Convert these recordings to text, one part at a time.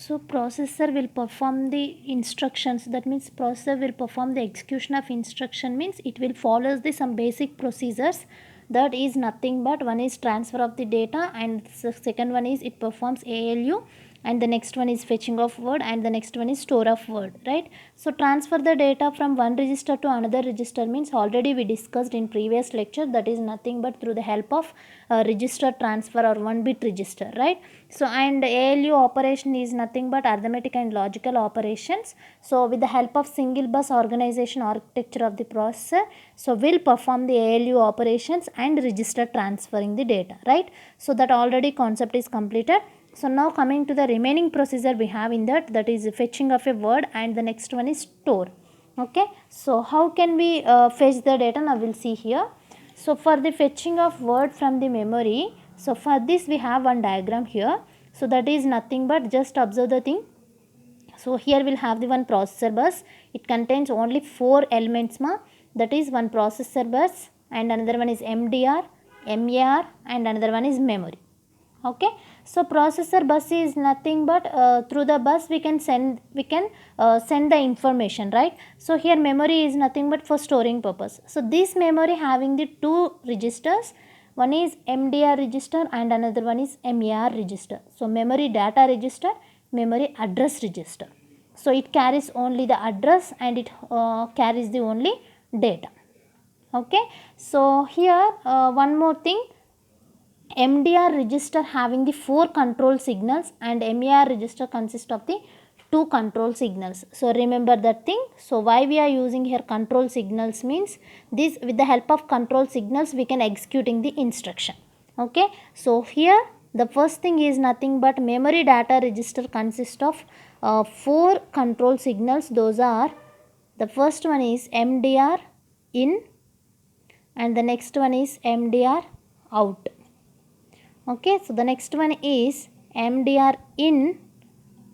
So processor will perform the instructions, that means processor will perform the execution of instruction, means it will follow the some basic procedures. That is nothing but one is transfer of the data, and the second one is it performs ALU, and the next one is fetching of word, and the next one is store of word, right? So transfer the data from one register to another register means already we discussed in previous lecture, that is nothing but through the help of register transfer or one bit register, right? So and ALU operation is nothing but arithmetic and logical operations. So with the help of single bus organization architecture of the processor, so will perform the ALU operations and register transferring the data, right? So that already concept is completed. So now coming to the remaining procedure we have in that, that is fetching of a word, and the next one is store. Okay, so how can we fetch the data? Now we'll see here. So for the fetching of word from the memory, so for this we have one diagram here. So that is nothing but just observe the thing. So here we'll have the one processor bus. It contains only 4 elements ma. That is one processor bus, and another one is MDR, MAR, and another one is memory. Okay, so processor bus is nothing but through the bus we can send the information, right? So here memory is nothing but for storing purpose. So this memory having the two registers, one is MDR register and another one is MAR register. So memory data register, memory address register. So it carries only the address and it carries the only data. Okay, so here one more thing, MDR register having the 4 control signals and MAR register consists of the 2 control signals. So remember that thing. So why we are using here control signals means this, with the help of control signals we can executing the instruction. Okay, so here the first thing is nothing but memory data register consists of 4 control signals. Those are, the first one is MDR in, and the next one is MDR out. Okay, so the next one is MDR in,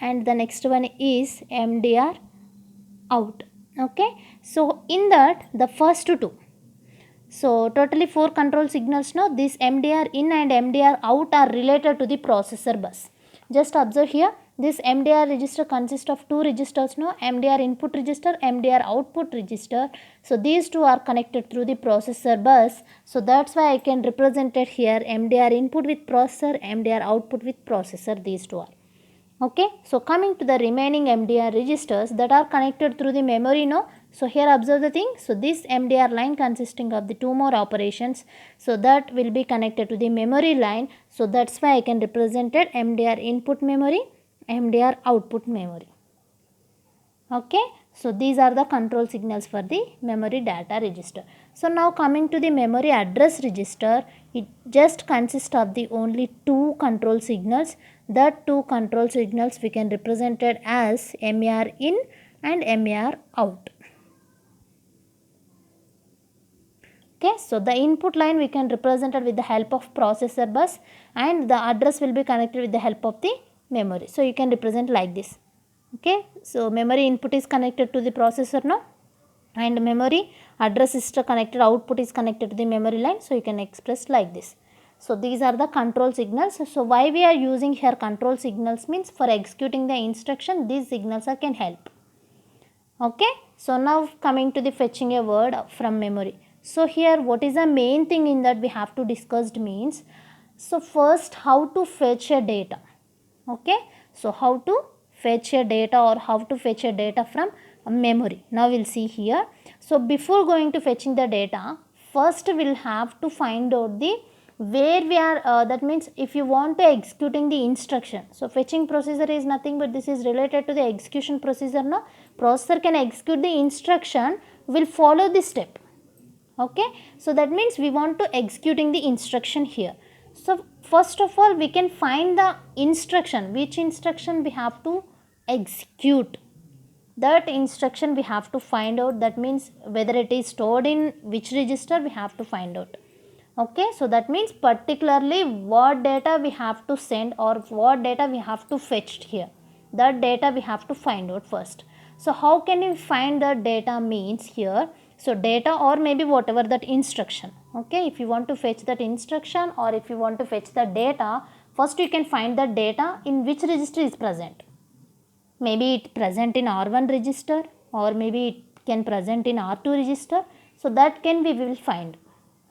and the next one is MDR out. Okay, so in that the first two, so totally 4 control signals. Now this MDR in and MDR out are related to the processor bus. Just observe here, this MDR register consists of 2 registers now, MDR input register, MDR output register. So these two are connected through the processor bus. So that's why I can represent it here, MDR input with processor, MDR output with processor, these two are. Okay, so coming to the remaining MDR registers that are connected through the memory now. So here observe the thing. So this MDR line consisting of the 2 more operations. So that will be connected to the memory line. So that's why I can represent it MDR input memory, MDR output memory. Okay, so these are the control signals for the memory data register. So now coming to the memory address register, it just consists of the only 2 control signals. That 2 control signals we can represent it as MAR in and MAR out. Okay, so the input line we can represent it with the help of processor bus, and the address will be connected with the help of the memory. So you can represent like this. Okay, so memory input is connected to the processor now, and memory address is connected, output is connected to the memory line. So you can express like this. So these are the control signals. So why we are using here control signals means for executing the instruction these signals can help. Okay, so now coming to the fetching a word from memory. So here what is the main thing in that we have to discuss means, so first how to fetch a data. Okay, so how to fetch a data or how to fetch a data from memory. Now we'll see here. So before going to fetching the data, first we'll have to find out the where we are, that means if you want to executing the instruction. So fetching procedure is nothing but this is related to the execution procedure. Now processor can execute the instruction, will follow this step. Okay, so that means we want to executing the instruction here. So first of all we can find the instruction, which instruction we have to execute. That instruction we have to find out, that means whether it is stored in which register we have to find out. Okay, so that means particularly what data we have to send or what data we have to fetch here. That data we have to find out first. So how can you find the data means here, so data or maybe whatever that instruction. Okay, if you want to fetch that instruction or if you want to fetch the data, first you can find the data in which register is present. maybe it present in R1 register, or maybe it can present in R2 register. So that can we will find.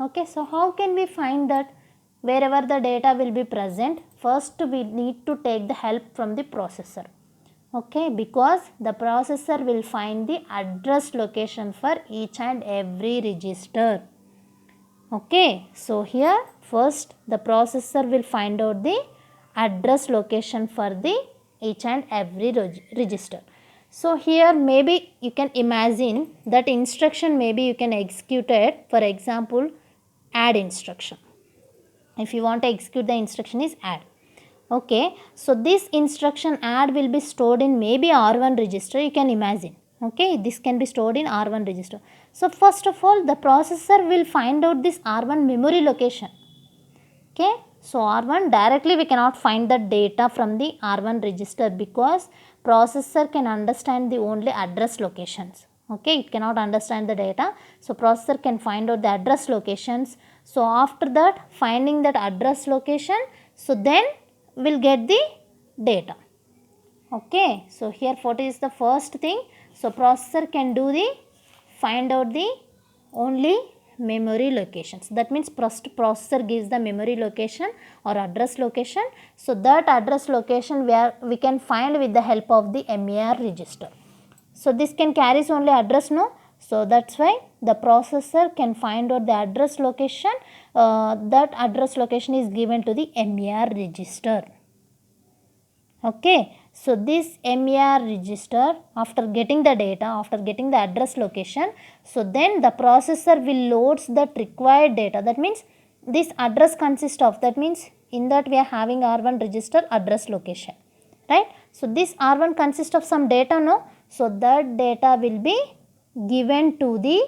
Okay, so how can we find that? Wherever the data will be present, first we need to take the help from the processor. Okay, because the processor will find the address location for each and every register. Okay, so here first the processor will find out the address location for the each and every register. So here maybe you can imagine that instruction maybe you can execute it, for example add instruction. If you want to execute the instruction is add. Okay, so this instruction add will be stored in maybe R1 register, you can imagine. Okay, this can be stored in R1 register. So first of all the processor will find out this R1 memory location. Okay, so R1 directly we cannot find the data from the R1 register because processor can understand the only address locations. Okay, it cannot understand the data. So processor can find out the address locations. So after that, finding that address location, so then we'll get the data. Okay, so here what is the first thing? So processor can do the find out the only memory locations. That means first processor gives the memory location or address location. So that address location where we can find with the help of the MAR register. So this can carries only address, no? So that's why the processor can find out the address location. That address location is given to the MAR register. Okay, so this MAR register, after getting the data, after getting the address location, so then the processor will loads that required data. That means this address consists of, that means in that we are having R1 register address location, right? So this R1 consists of some data, no? So that data will be given to the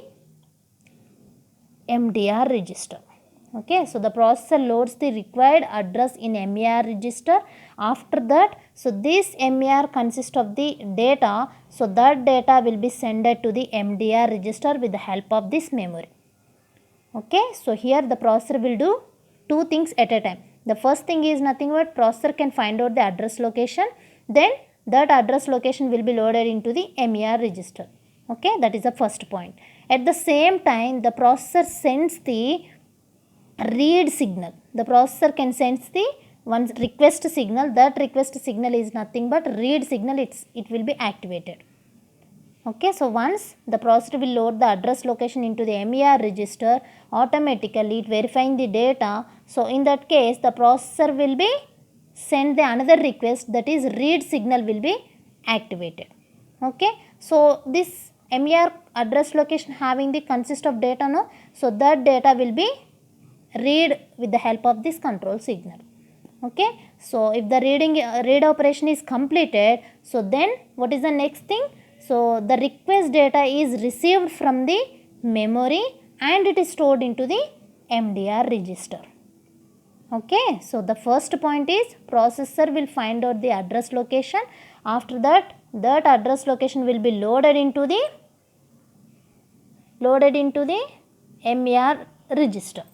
MDR register. Okay, so the processor loads the required address in MAR register. After that, so this MAR consists of the data, so that data will be sent to the MDR register with the help of this memory. Okay, so here the processor will do two things at a time. The first thing is nothing but processor can find out the address location, then that address location will be loaded into the MAR register. Okay, that is the first point. At the same time, the processor sends the read signal. The processor can sense the one request signal. That request signal is nothing but read signal. It will be activated. Okay, so once the processor will load the address location into the MAR register, automatically it verifying the data. So in that case, the processor will be send the another request, that is read signal will be activated. Okay, so this MAR address location having the consist of data, no? So that data will be read with the help of this control signal. Okay, so if the read operation is completed, so then what is the next thing? So the request data is received from the memory and it is stored into the MDR register. Okay, so the first point is processor will find out the address location. After that, that address location will be loaded into the MAR register.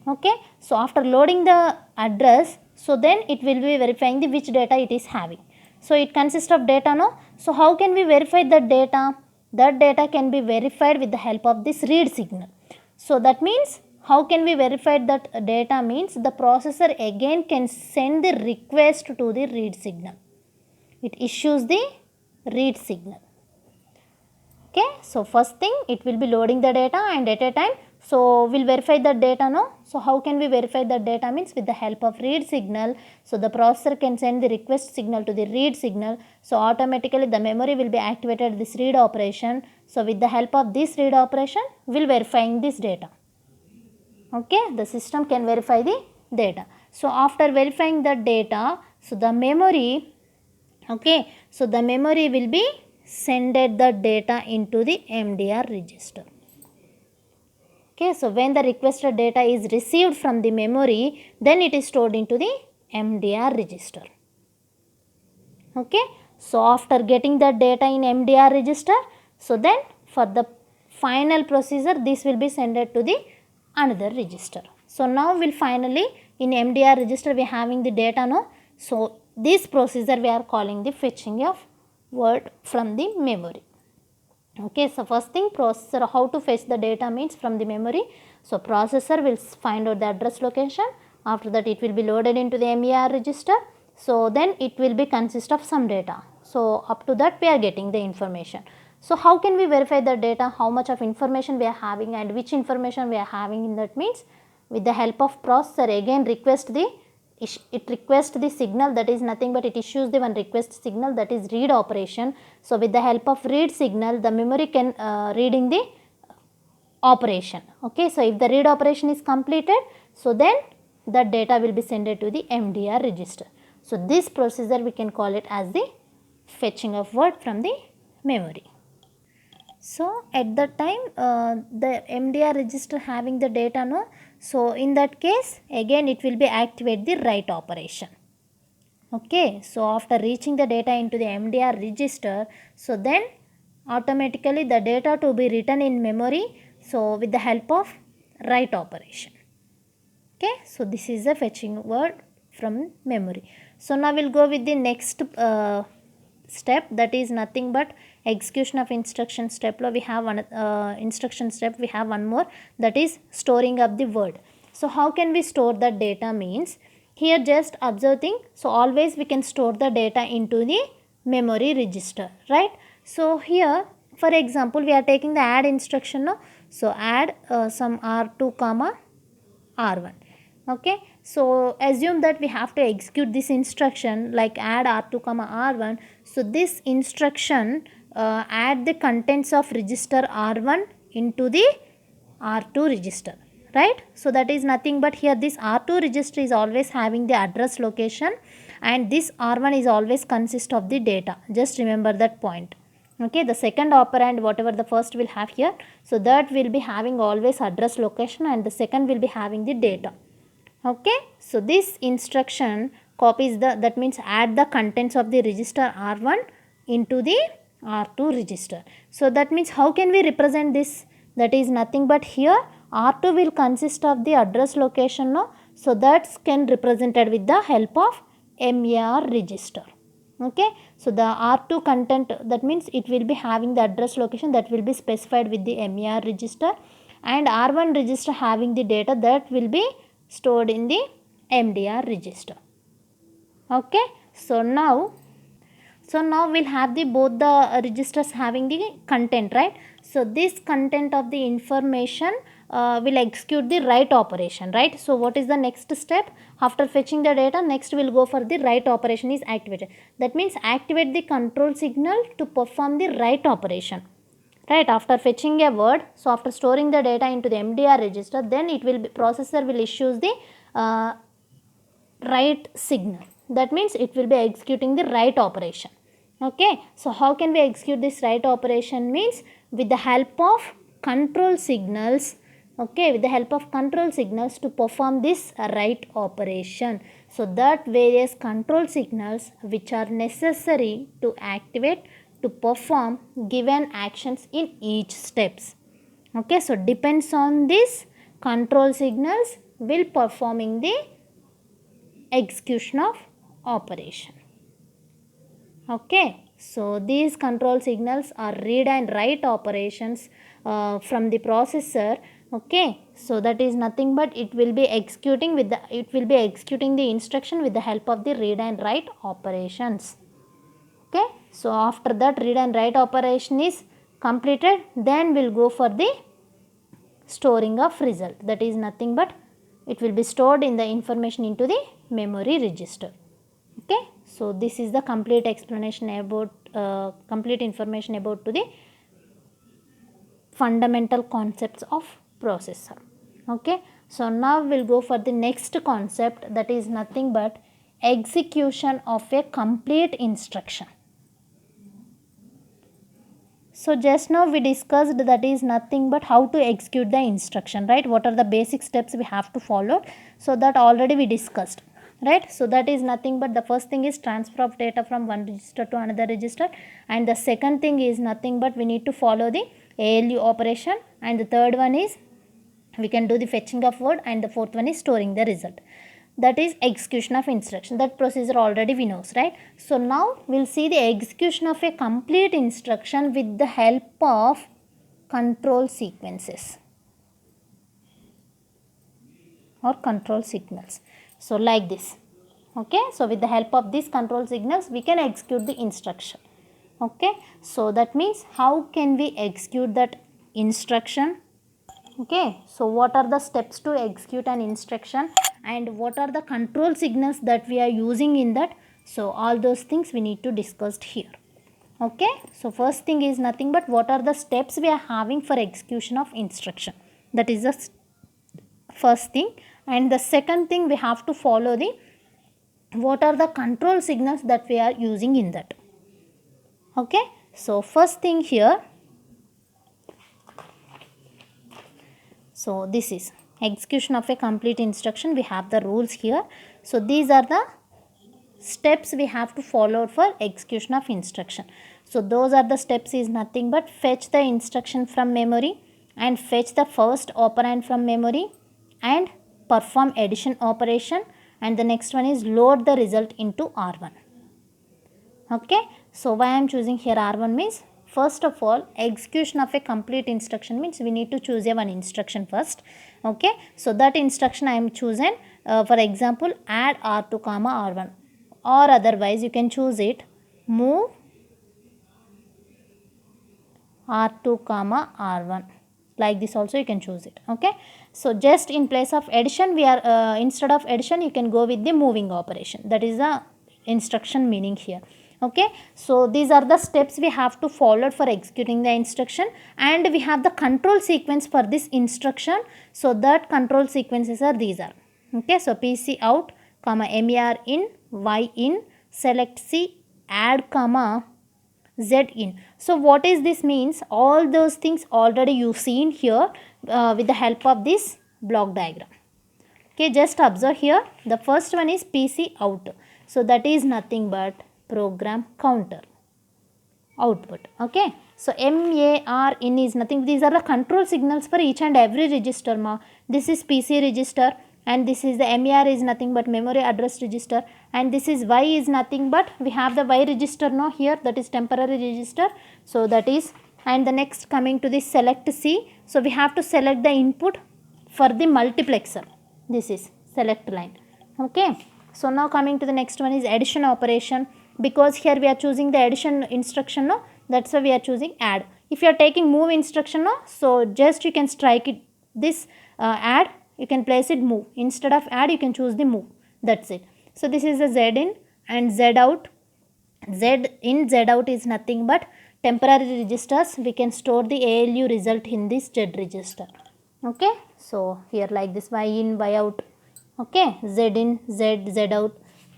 Okay, so after loading the address, so then it will be verifying the which data it is having. So it consists of data, no? So how can we verify that data? That data can be verified with the help of this read signal. So that means how can we verify that data means the processor again can send the request to the read signal. It issues the read signal. Okay, so first thing it will be loading the data and at a time, so we'll verify that data, no? So how can we verify that data means with the help of read signal. So the processor can send the request signal to the read signal. So automatically the memory will be activated this read operation. So with the help of this read operation, we'll verifying this data. Okay, the system can verify the data. So after verifying the data, so the memory, okay, so the memory will be sended the data into the MDR register. Okay, so when the requested data is received from the memory, then it is stored into the MDR register. Okay, so after getting the data in MDR register, so then for the final procedure, this will be sent to the another register. So now we'll finally in MDR register we are having the data, no? So this procedure we are calling the fetching of word from the memory. Okay, so first thing, processor, how to fetch the data means from the memory. So processor will find out the address location. After that it will be loaded into the MER register. So then it will be consist of some data. So up to that we are getting the information. So how can we verify the data, how much of information we are having and which information we are having in that means, with the help of processor again it requests the signal, that is nothing but it issues the one request signal, that is read operation. So with the help of read signal the memory can reading the operation. Okay, so if the read operation is completed, so then the data will be sent to the MDR register. So this procedure we can call it as the fetching of word from the memory. So at that time the MDR register having the data, no, so in that case again it will be activate the write operation. Okay, so after reaching the data into the MDR register, so then automatically the data to be written in memory, so with the help of write operation. Okay, so this is the fetching word from memory. So now we'll go with the next step, that is nothing but execution of instruction step. We have one instruction step, we have one more, that is storing up the word. So how can we store the data means, here just observe thing, so always we can store the data into the memory register, right? So here for example we are taking the add instruction, no? So add some R2 comma R1. Okay, so assume that we have to execute this instruction like add R2 comma R1. So this instruction add the contents of register R1 into the R2 register, right? So that is nothing but here this R2 register is always having the address location and this R1 is always consist of the data. Just remember that point. Okay, the second operand whatever the first will have here, so that will be having always address location and the second will be having the data. Okay, so this instruction copies the, that means add the contents of the register R1 into the R2 register. So that means how can we represent this? That is nothing but here R2 will consist of the address location, no? So that's can represented with the help of MER register. Okay, so the R2 content, that means it will be having the address location that will be specified with the MER register, and R1 register having the data that will be stored in the MDR register. Okay, so now we'll have the both the registers having the content, right? So this content of the information will execute the write operation, right? So what is the next step after fetching the data? Next we'll go for the write operation is activated. That means activate the control signal to perform the write operation, right? After fetching a word, so after storing the data into the MDR register, then it will be, processor will issue the write signal. That means it will be executing the write operation. Okay, so how can we execute this write operation means with the help of control signals. Okay, with the help of control signals to perform this write operation. So that various control signals which are necessary to activate to perform given actions in each steps. Okay, so depends on this control signals will performing the execution of operation. Okay, so these control signals are read and write operations from the processor. Okay, so that is nothing but it will be executing the instruction with the help of the read and write operations. Okay, so after that read and write operation is completed, then we'll go for the storing of result. That is nothing but it will be stored in the information into the memory register. Okay, so this is the complete explanation about complete information about to the fundamental concepts of processor. Okay, so now we'll go for the next concept, that is nothing but execution of a complete instruction. So just now we discussed that is nothing but how to execute the instruction, right? What are the basic steps we have to follow? So that already we discussed, right? So that is nothing but the first thing is transfer of data from one register to another register, and the second thing is nothing but we need to follow the ALU operation, and the third one is we can do the fetching of word, and the fourth one is storing the result. that is execution of instruction. That procedure already we knows, right? So now we'll see the execution of a complete instruction with the help of control sequences or control signals. So like this. Okay, so with the help of these control signals we can execute the instruction. Okay, so that means how can we execute that instruction? Okay, so what are the steps to execute an instruction and what are the control signals that we are using in that? So all those things we need to discuss here. Okay, so first thing is nothing but what are the steps we are having for execution of instruction. That is the first thing. And the second thing we have to follow the what are the control signals that we are using in that. Okay, so first thing here, so this is execution of a complete instruction. We have the rules here. So these are the steps we have to follow for execution of instruction. So those are the steps is nothing but fetch the instruction from memory and fetch the first operand from memory and perform addition operation, and the next one is load the result into R1. Okay, so why I am choosing here R1 means, first of all, execution of a complete instruction means we need to choose a one instruction first. Okay, so that instruction I am chosen, for example, add R2 comma R1, or otherwise you can choose it move R2 comma R1. Like this also you can choose it. Okay, so just in place of addition we are instead of addition you can go with the moving operation. That is the instruction meaning here. Okay, so these are the steps we have to follow for executing the instruction, and we have the control sequence for this instruction. So that control sequences are these are. Okay, so PC out comma MER in Y in select C add comma Z in. So what is this means? All those things already you seen here with the help of this block diagram. Okay, just observe here. The first one is PC out. So that is nothing but program counter output. Okay, so MAR in is nothing. These are the control signals for each and every register. This is PC register, and this is the MER is nothing but memory address register, and this is Y is nothing but we have the Y register now here, that is temporary register. So that is, and the next coming to this select C. So we have to select the input for the multiplexer. This is select line. Okay, so now coming to the next one is addition operation, because here we are choosing the addition instruction, no, that's why we are choosing add. If you are taking move instruction, no, so just you can strike it this add, you can place it move. Instead of add you can choose the move. That's it. So this is the Z in and Z out. Z in, Z out is nothing but temporary registers. We can store the ALU result in this Z register. Okay, so here like this Y in, Y out. Okay, Z in, Z out.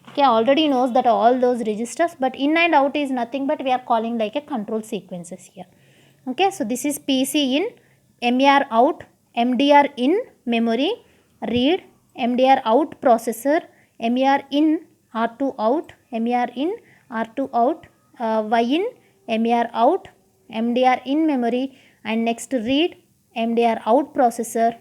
Okay, already knows that all those registers, but in and out is nothing but we are calling like a control sequences here. Okay, so this is PC in, MER out, MDR in memory, read, MDR out processor, MER in, R2 out, MER in, R2 out, Y in, MER out, MDR in memory, and next read, MDR out processor,